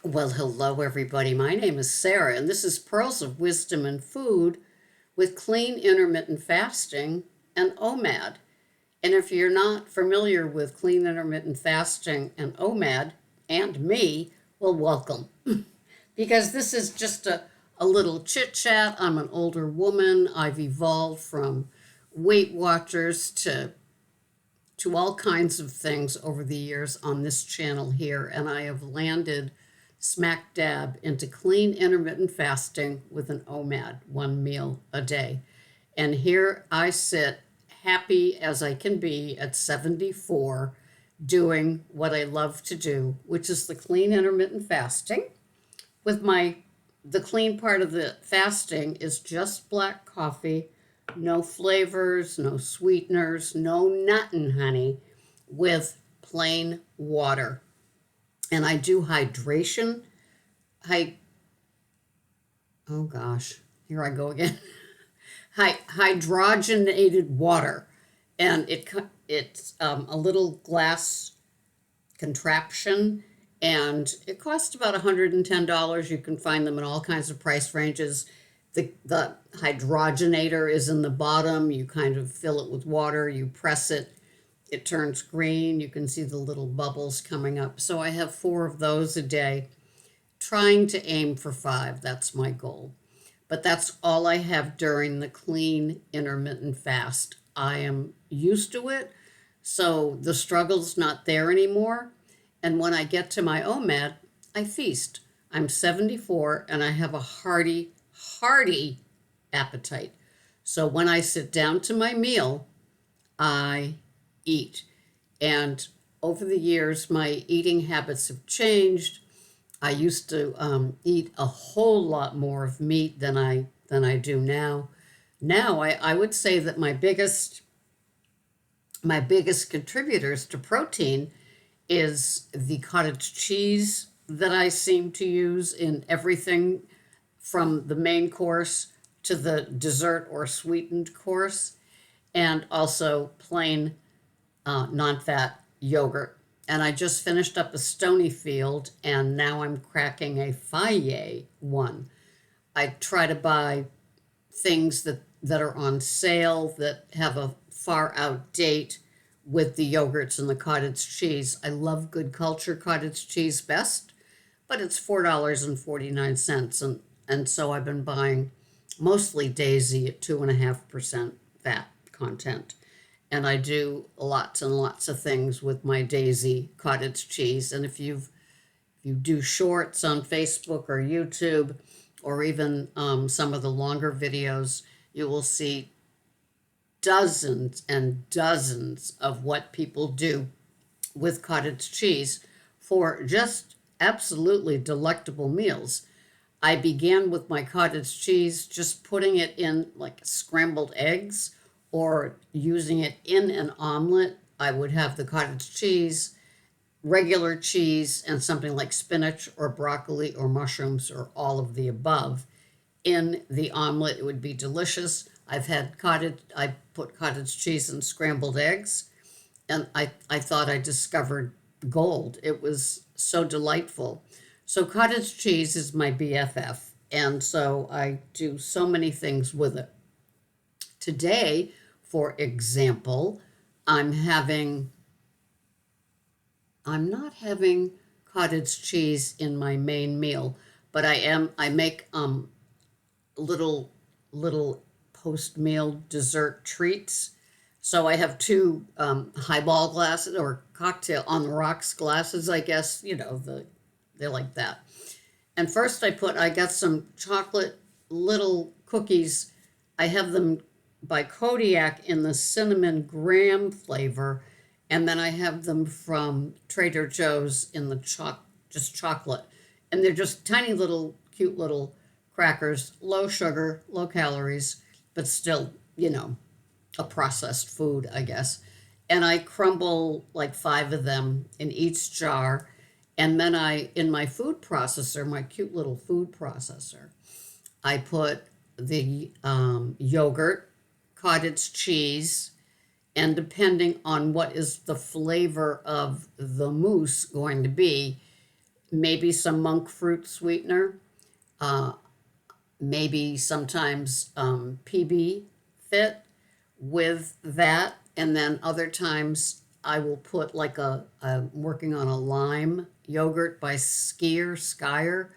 Well, hello, everybody. My name is Sarah, and this is Pearls of Wisdom and Food with Clean Intermittent Fasting and OMAD. And if you're not familiar with Clean Intermittent Fasting and OMAD and me, well, welcome. Because this is just a little chit chat. I'm an older woman. I've evolved from Weight Watchers to all kinds of things over the years on this channel here, and I have landed smack dab into clean intermittent fasting with an OMAD, one meal a day. And here I sit, happy as I can be at 74, doing what I love to do, which is the clean intermittent fasting. With the clean part of the fasting is just black coffee, no flavors, no sweeteners, no nut and honey, with plain water. And I do hydration. Hy- oh gosh, here I go again. Hydrogenated water, and it's a little glass contraption, and it costs about $110. You can find them in all kinds of price ranges. The hydrogenator is in the bottom. You kind of fill it with water, you press it, it turns green. You can see the little bubbles coming up. So I have 4 of those a day, trying to aim for 5. That's my goal. But that's all I have during the clean intermittent fast. I am used to it, so the struggle's not there anymore. And when I get to my OMAD, I feast. I'm 74 and I have a hearty appetite. So when I sit down to my meal, I eat. And over the years, my eating habits have changed. I used to eat a whole lot more of meat than I do now. Now I would say that my biggest contributors to protein is the cottage cheese that I seem to use in everything from the main course to the dessert or sweetened course, and also plain non-fat yogurt. And I just finished up a Stonyfield, and now I'm cracking a Faye one. I try to buy things that are on sale that have a far out date with the yogurts and the cottage cheese. I love Good Culture cottage cheese best, but it's $4.49, and so I've been buying mostly Daisy at 2.5% fat content. And I do lots and lots of things with my Daisy cottage cheese. And if you do shorts on Facebook or YouTube, or even some of the longer videos, you will see dozens and dozens of what people do with cottage cheese for just absolutely delectable meals. I began with my cottage cheese just putting it in like scrambled eggs or using it in an omelet. I would have the cottage cheese, regular cheese, and something like spinach or broccoli or mushrooms or all of the above in the omelet. It would be delicious. I put cottage cheese in scrambled eggs, and I thought I discovered gold. It was so delightful. So cottage cheese is my BFF, and so I do so many things with it. Today, for example, I'm having I'm not having cottage cheese in my main meal, but I make little post meal dessert treats. So I have 2 highball glasses or cocktail on the rocks glasses, I guess, they're like that. And first I got some chocolate little cookies. I have them by Kodiak in the cinnamon graham flavor, and then I have them from Trader Joe's in the just chocolate. And they're just tiny little cute little crackers, low sugar, low calories, but still, a processed food, I guess. And I crumble like 5 of them in each jar. And then in my food processor, my cute little food processor, I put the yogurt, cottage cheese, and depending on what is the flavor of the mousse going to be, maybe some monk fruit sweetener, uh, maybe sometimes PB fit with that, and then other times I will put like I'm working on a lime yogurt by Skyer,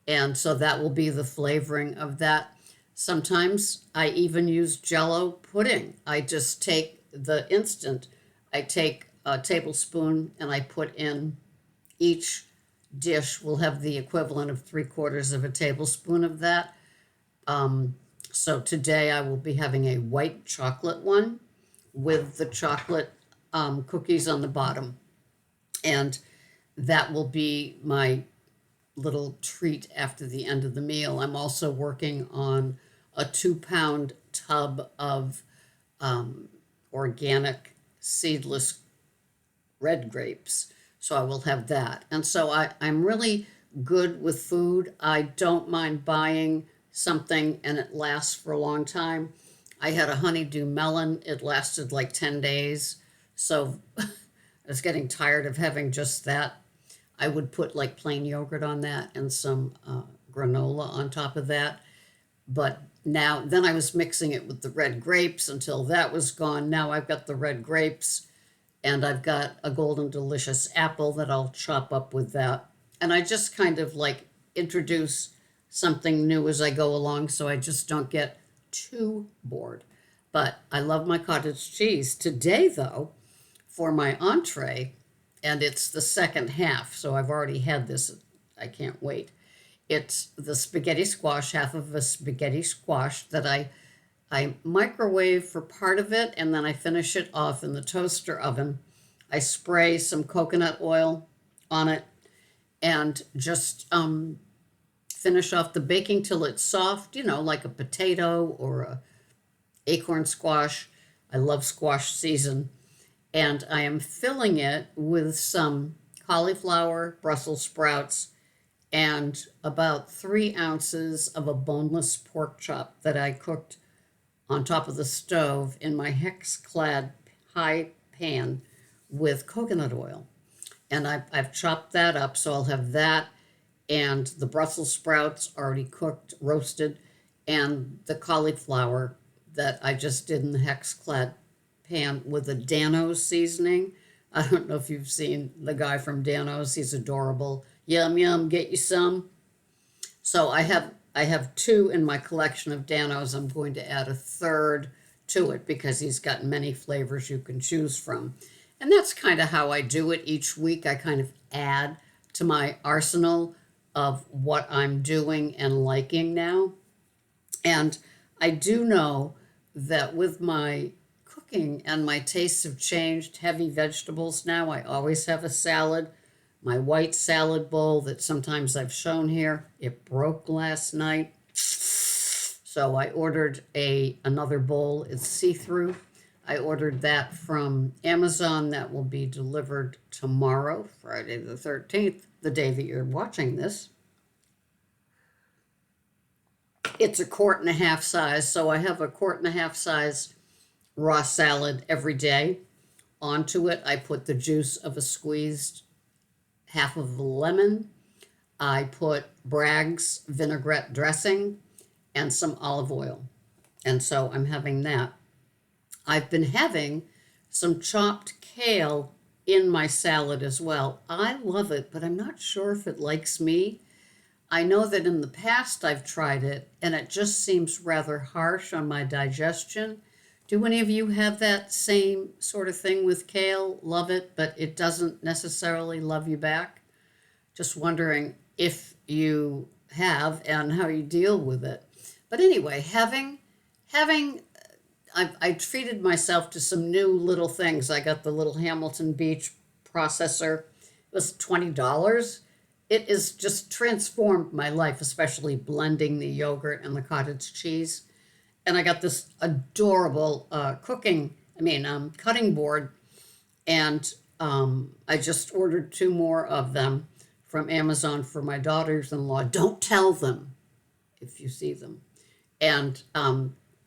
and so that will be the flavoring of that. Sometimes I even use Jello pudding. I just take the instant, I take a tablespoon and I put in each dish will have the equivalent of 3/4 of a tablespoon of that. Um, so today I will be having a white chocolate one with the chocolate cookies on the bottom. And that will be my little treat after the end of the meal. I'm also working on a 2 pound tub of organic seedless red grapes. So I will have that. And so I'm really good with food. I don't mind buying something and it lasts for a long time. I had a honeydew melon, it lasted like 10 days. So I was getting tired of having just that. I would put like plain yogurt on that and some granola on top of that. But then I was mixing it with the red grapes until that was gone. Now I've got the red grapes and I've got a golden delicious apple that I'll chop up with that. And I just kind of like introduce something new as I go along so I just don't get too bored. But I love my cottage cheese. Today, though, for my entree, and it's the second half, so I've already had this, I can't wait. It's the spaghetti squash, half of a spaghetti squash that I microwave for part of it and then I finish it off in the toaster oven. I spray some coconut oil on it and just finish off the baking till it's soft, like a potato or a acorn squash. I love squash season. And I am filling it with some cauliflower, Brussels sprouts, and about 3 ounces of a boneless pork chop that I cooked on top of the stove in my hex-clad high pan with coconut oil. And I've chopped that up, so I'll have that and the Brussels sprouts already cooked, roasted, and the cauliflower that I just did in the hex-clad pan with a Dano's seasoning. I don't know if you've seen the guy from Dano's. He's adorable. Yum, yum, get you some. So I have 2 in my collection of Dano's. I'm going to add a third to it because he's got many flavors you can choose from. And that's kind of how I do it each week. I kind of add to my arsenal of what I'm doing and liking now. And I do know that with my cooking and my tastes have changed, heavy vegetables now, I always have a salad. My white salad bowl that sometimes I've shown here, it broke last night. So I ordered another bowl. It's see-through. I ordered that from Amazon. That will be delivered tomorrow, Friday the 13th, the day that you're watching this. It's a 1.5 quart size, so I have a 1.5 quart size raw salad every day. Onto it, I put the juice of a squeezed half of a lemon. I put Bragg's vinaigrette dressing and some olive oil. And so I'm having that. I've been having some chopped kale in my salad as well. I love it, but I'm not sure if it likes me. I know that in the past I've tried it and it just seems rather harsh on my digestion. Do any of you have that same sort of thing with kale? Love it, but it doesn't necessarily love you back? Just wondering if you have and how you deal with it. But anyway, having I treated myself to some new little things. I got the little Hamilton Beach processor. It was $20. It has just transformed my life, especially blending the yogurt and the cottage cheese. And I got this adorable cutting board, and I just ordered 2 more of them from Amazon for my daughters-in-law. Don't tell them if you see them. And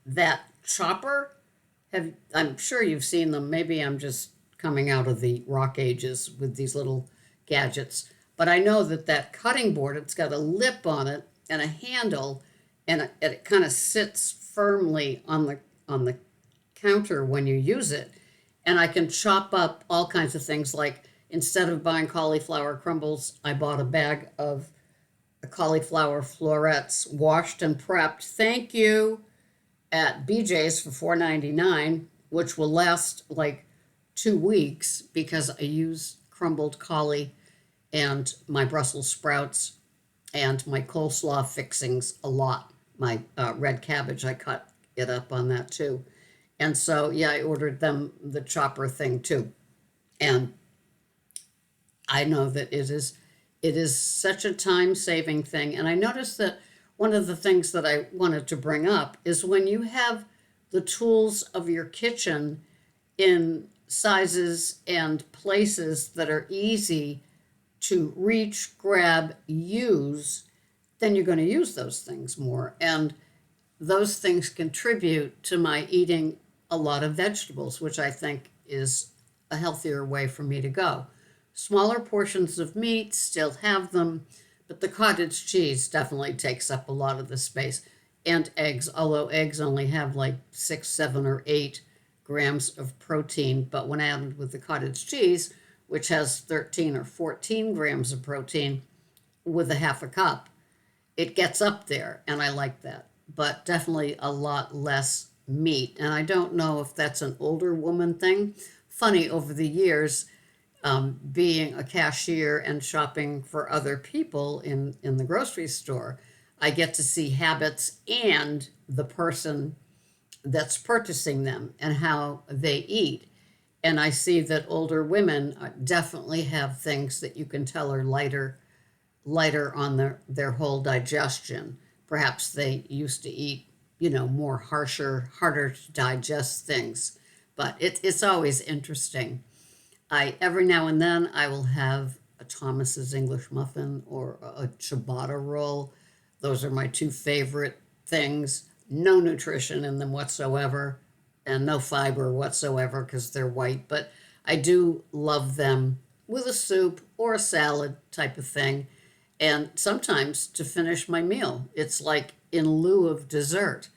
that chopper, I'm sure you've seen them. Maybe I'm just coming out of the rock ages with these little gadgets. But I know that that cutting board, it's got a lip on it and a handle, and it kind of sits firmly on the counter when you use it. And I can chop up all kinds of things, like instead of buying cauliflower crumbles, I bought a bag of cauliflower florets washed and prepped. Thank you, at BJ's for $4.99, which will last like 2 weeks because I use crumbled cauli and my Brussels sprouts and my coleslaw fixings a lot. My red cabbage, I cut it up on that too. And so, yeah, I ordered them the chopper thing too. And I know that it is such a time-saving thing. And I noticed that one of the things that I wanted to bring up is when you have the tools of your kitchen in sizes and places that are easy to reach, grab, use, then you're going to use those things more. And those things contribute to my eating a lot of vegetables, which I think is a healthier way for me to go. Smaller portions of meat, still have them, but the cottage cheese definitely takes up a lot of the space. And eggs, although eggs only have like 6, 7, or 8 grams of protein, but when added with the cottage cheese, which has 13 or 14 grams of protein with a half a cup, it gets up there, and I like that. But definitely a lot less meat. And I don't know if that's an older woman thing. Funny, over the years, being a cashier and shopping for other people in the grocery store, I get to see habits and the person that's purchasing them and how they eat. And I see that older women definitely have things that you can tell are lighter on their whole digestion. Perhaps they used to eat, more harsher, harder to digest things. But it's always interesting. Every now and then I will have a Thomas's English muffin or a ciabatta roll. Those are my two favorite things. No nutrition in them whatsoever, and no fiber whatsoever because they're white. But I do love them with a soup or a salad type of thing. And sometimes to finish my meal, it's like in lieu of dessert.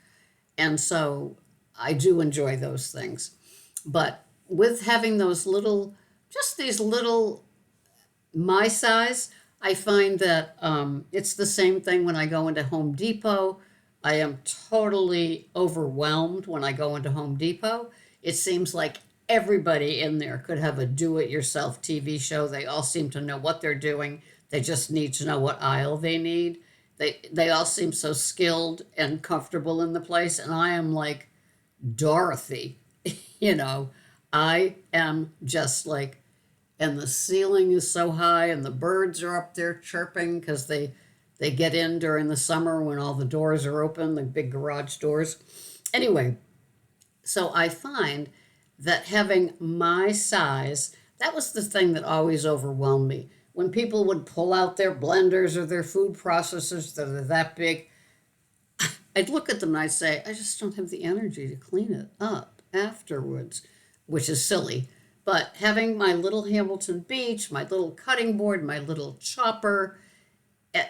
And so I do enjoy those things. But with having just these little, my size, I find that it's the same thing when I go into Home Depot. I am totally overwhelmed when I go into Home Depot. It seems like everybody in there could have a do-it-yourself TV show. They all seem to know what they're doing. They just need to know what aisle they need. They all seem so skilled and comfortable in the place, and I am like Dorothy, you know. I am just like, and the ceiling is so high, and the birds are up there chirping because they get in during the summer when all the doors are open, the big garage doors. Anyway, so I find that having my size, that was the thing that always overwhelmed me. When people would pull out their blenders or their food processors that are that big, I'd look at them and I'd say, I just don't have the energy to clean it up afterwards, which is silly. But having my little Hamilton Beach, my little cutting board, my little chopper,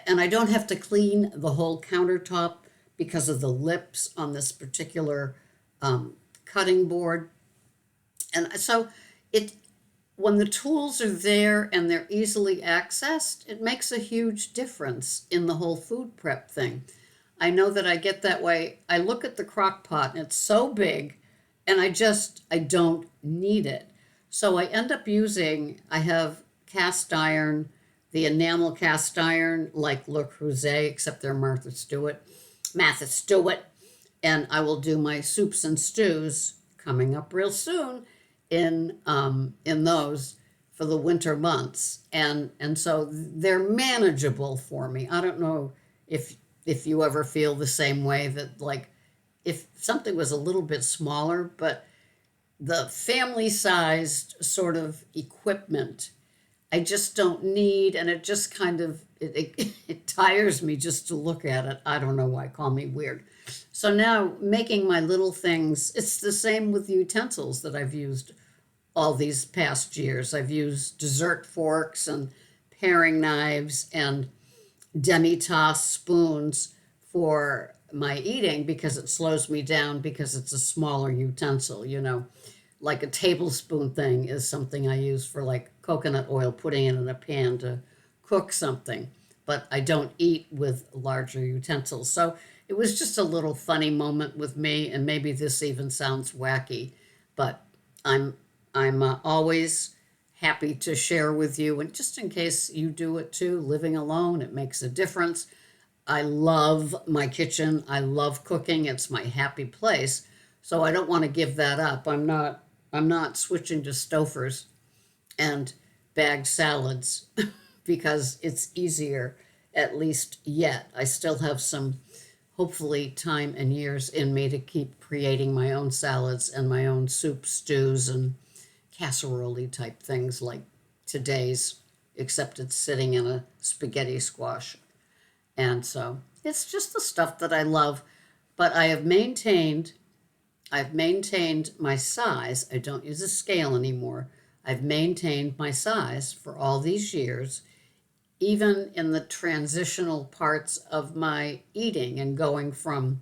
and I don't have to clean the whole countertop because of the lips on this particular cutting board. And so when the tools are there and they're easily accessed, it makes a huge difference in the whole food prep thing. I know that I get that way. I look at the crock pot and it's so big and I don't need it. So I end up I have cast iron, the enamel cast iron like Le Creuset, except they're Martha Stewart, and I will do my soups and stews coming up real soon in those for the winter months, and so they're manageable for me. I don't know if you ever feel the same way, that like if something was a little bit smaller, but the family sized sort of equipment I just don't need, and it just kind of it tires me just to look at it. I don't know why. Call me weird. So now making my little things, it's the same with utensils that I've used all these past years. I've used dessert forks and paring knives and demi-tasse spoons for my eating because it slows me down because it's a smaller utensil, like a tablespoon thing is something I use for like coconut oil, putting it in a pan to cook something, but I don't eat with larger utensils. So it was just a little funny moment with me, and maybe this even sounds wacky, but I'm I'm always happy to share with you, and just in case you do it too, living alone, it makes a difference. I love my kitchen. I love cooking. It's my happy place. So I don't want to give that up. I'm not switching to Stouffer's and bagged salads because it's easier, at least yet. I still have some, hopefully, time and years in me to keep creating my own salads and my own soup, stews, and casserole type things like today's, except it's sitting in a spaghetti squash. And so it's just the stuff that I love. But I've maintained my size. I don't use a scale anymore. I've maintained my size for all these years, even in the transitional parts of my eating and going from,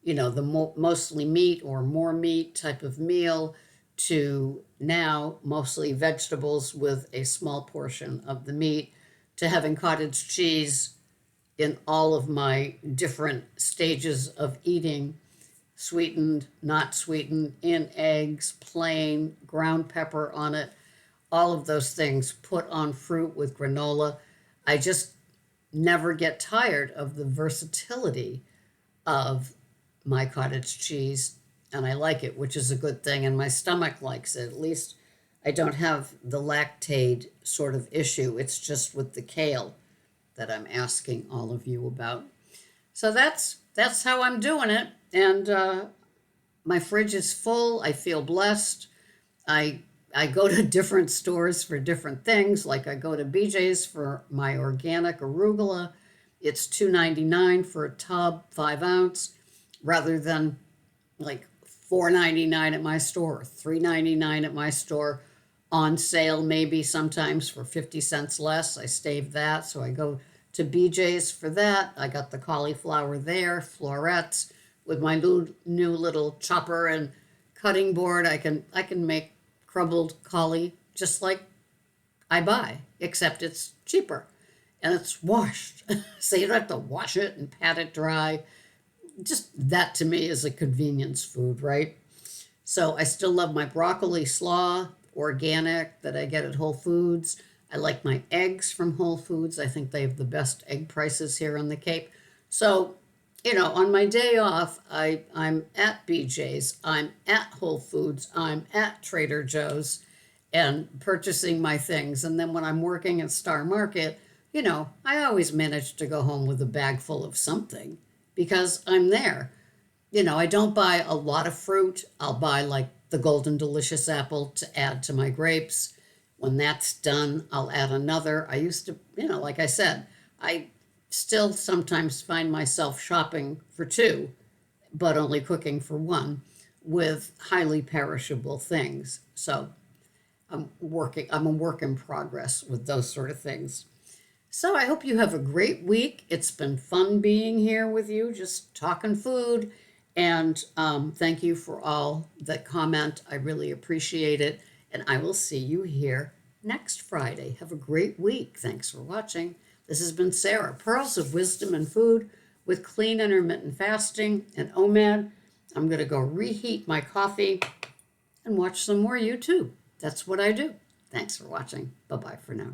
the mostly meat or more meat type of meal to now mostly vegetables with a small portion of the meat to having cottage cheese in all of my different stages of eating, sweetened, not sweetened, in eggs, plain, ground pepper on it, all of those things, put on fruit with granola. I just never get tired of the versatility of my cottage cheese, and I like it, which is a good thing, and my stomach likes it. At least I don't have the lactate sort of issue. It's just with the kale that I'm asking all of you about. So that's how I'm doing it, and my fridge is full. I feel blessed. I I go to different stores for different things. Like I go to BJ's for my organic arugula. It's $2.99 for a tub, 5 ounce, rather than like $4.99 at my store, $3.99 at my store, on sale maybe sometimes for 50 cents less. I stave that, so I go to BJ's for that. I got the cauliflower there, florets, with my new little chopper and cutting board. I can make crumbled cauli just like I buy, except it's cheaper and it's washed. So you don't have to wash it and pat it dry. Just that to me is a convenience food, right? So I still love my broccoli slaw, organic, that I get at Whole Foods. I like my eggs from Whole Foods. I think they have the best egg prices here on the Cape. So, on my day off, I'm at BJ's, I'm at Whole Foods, I'm at Trader Joe's and purchasing my things. And then when I'm working at Star Market, I always manage to go home with a bag full of something because I'm there. I don't buy a lot of fruit. I'll buy like the Golden Delicious apple to add to my grapes. When that's done, I'll add another. I used to, like I said, I still sometimes find myself shopping for two, but only cooking for one with highly perishable things. So I'm a work in progress with those sort of things. So I hope you have a great week. It's been fun being here with you, just talking food. And thank you for all that comment. I really appreciate it. And I will see you here next Friday. Have a great week. Thanks for watching. This has been Sarah, Pearls of Wisdom and Food with Clean Intermittent Fasting and OMAD. I'm going to go reheat my coffee and watch some more YouTube. That's what I do. Thanks for watching. Bye-bye for now.